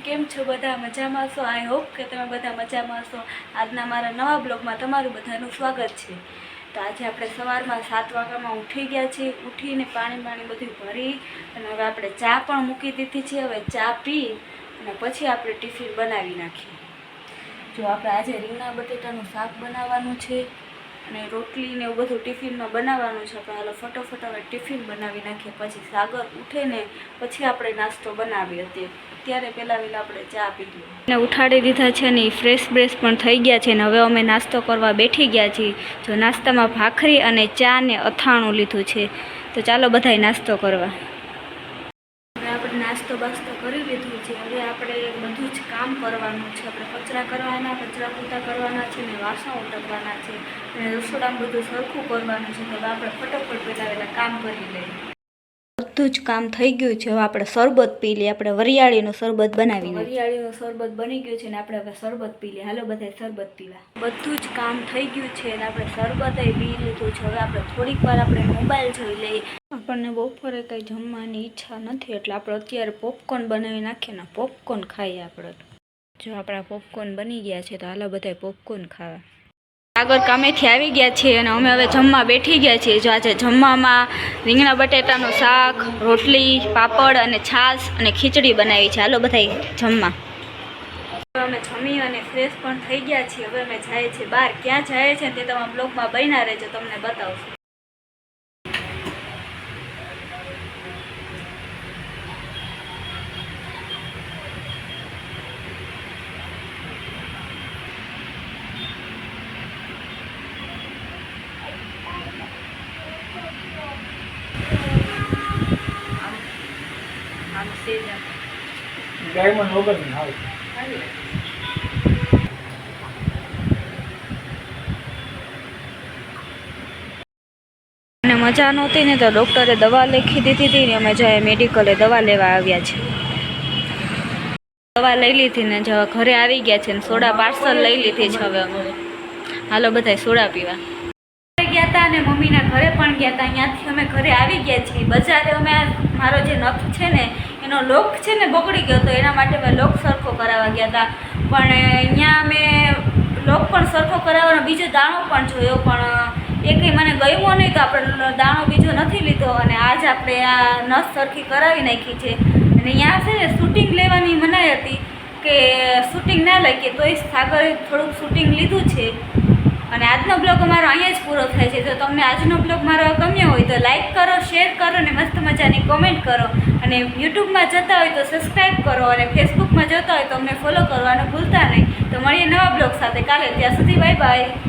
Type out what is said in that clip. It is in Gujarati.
કેમ છો બધા મજામાં છો? આઈ હોપ કે તમે બધા મજામાં છો। આજના મારા નવા બ્લોગમાં તમારું બધાનું સ્વાગત છે। તો આજે આપણે સવારમાં 7 વાગ્યામાં ઉઠી ગયા છીએ। ઉઠીને પાણી બધું ભરી અને હવે આપણે ચા પણ મૂકી દીધી છે। હવે ચા પી અને પછી આપણે ટિફિન બનાવી નાખીએ। જો આપણે આજે રીંગણા બટેટાનું શાક બનાવવાનું છે અને રોટલી ને એવું બધું ટિફિનમાં બનાવવાનું છે। આપણે હાલો ફટોફટ હવે ટિફિન બનાવી નાખીએ, પછી સાગર ઉઠે ને પછી આપણે નાસ્તો બનાવીએ। ત્યારે પહેલાં આપણે ચા પી લઈએ ને ઉઠાડી દીધા છે ને ફ્રેશ પણ થઈ ગયા છે ને હવે અમે નાસ્તો કરવા બેઠી ગયા છીએ। જો નાસ્તામાં ભાખરી અને ચા ને અથાણું લીધું છે, તો ચાલો બધાય નાસ્તો કરવા। આપણે નાસ્તો બાસ્તો કરી લીધું છે। હવે આપણે બધું જ કામ કરવાનું છે। આપણે કચરા કરવાના, કચરા પોતા કરવાના છે ને વાસણ ઉટકવાના છે અને રસોડામાં બધું સરખું કરવાનું છે। તો આપણે ફટોફટ પહેલાં કામ કરી લઈએ। બધું જ કામ થઈ ગયું છે। હવે આપણે શરબત પી લઈએ। આપણે વરિયાળીનું શરબત બનાવીને વરિયાળીનું શરબત બની ગયું છે ને આપણે હવે શરબત પી લઈએ। હાલો બધા શરબત પીવા। બધું જ કામ થઈ ગયું છે અને આપણે શરબત પી લીધું છે। હવે આપણે થોડીક વાર આપણે મોબાઈલ જોઈ લઈએ। આપણને બપોરે કંઈ જમવાની ઈચ્છા નથી એટલે આપણે અત્યારે પોપકોર્ન બનાવી નાખીએ ને પોપકોર્ન ખાઈએ। આપણે જો આપણા પોપકોર્ન બની ગયા છે તો હાલો બધા પોપકોર્ન ખાવા। આગળ કામેથી આવી ગયા છીએ અને અમે હવે જમવા બેઠી ગયા છીએ। જો આજે જમવામાં રીંગણા બટેટાનું શાક, રોટલી, પાપડ અને છાશ અને ખીચડી બનાવી છે। હાલો બધા જમવા। અમે જમી અને ફ્રેશ પણ થઈ ગયા છીએ। હવે અમે જઈએ છીએ બહાર। ક્યાં જાય છે તે તમારા બ્લોગમાં બન્યા રહેજો, તમને બતાવશું। ડાયમંડ વગર ને હાલ અને મજા નહોતી ને તો ડૉક્ટરે દવા લખી દીધી હતી ને અમે જાય મેડિકલે દવા લેવા આવ્યા છે। દવા લઈ લીધી ને જો ઘરે આવી ગયા છે ને સોડા પાર્સલ લઈ લીધી છે। હવે અમે હાલો બધા સોડા પીવા ગયા હતા અને મમ્મીના ઘરે પણ ગયા હતા। અહીંયાથી અમે ઘરે આવી ગયા છીએ। બજારે અમે મારો જે નખ છે ને એનો લોક છે ને બગડી ગયો હતો, એના માટે મેં લોક સરખો કરાવવા ગયા હતા। પણ અહીંયા અમે લોક પણ સરખો કરાવવાનો બીજો દાણો પણ જોયો, પણ એ કંઈ મને ગમ્યો નહીં તો આપણે દાણો બીજો નથી લીધો અને આજ આપણે આ નસ સરખી કરાવી નાખી છે। અને અહીંયા છે ને શૂટિંગ લેવાની મનાઈ હતી કે શૂટિંગ ના લઈએ તોય સાગરે થોડુંક શૂટિંગ લીધું છે। અને આજનો બ્લોગ અમારો અહીંયા જ પૂરો થાય છે। જો તમને આજનો બ્લોગ મારો ગમ્યો હોય તો લાઈક કરો, શેર કરો અને મસ્ત મજાની કોમેન્ટ કરો અને યુટ્યુબમાં જતા હોય તો સબસ્ક્રાઈબ કરો અને ફેસબુકમાં જતા હોય તો અમને ફોલો કરવાનું ભૂલતા નહીં। તો મળીએ નવા બ્લોગ સાથે કાલે। ત્યાં સુધી બાય બાય।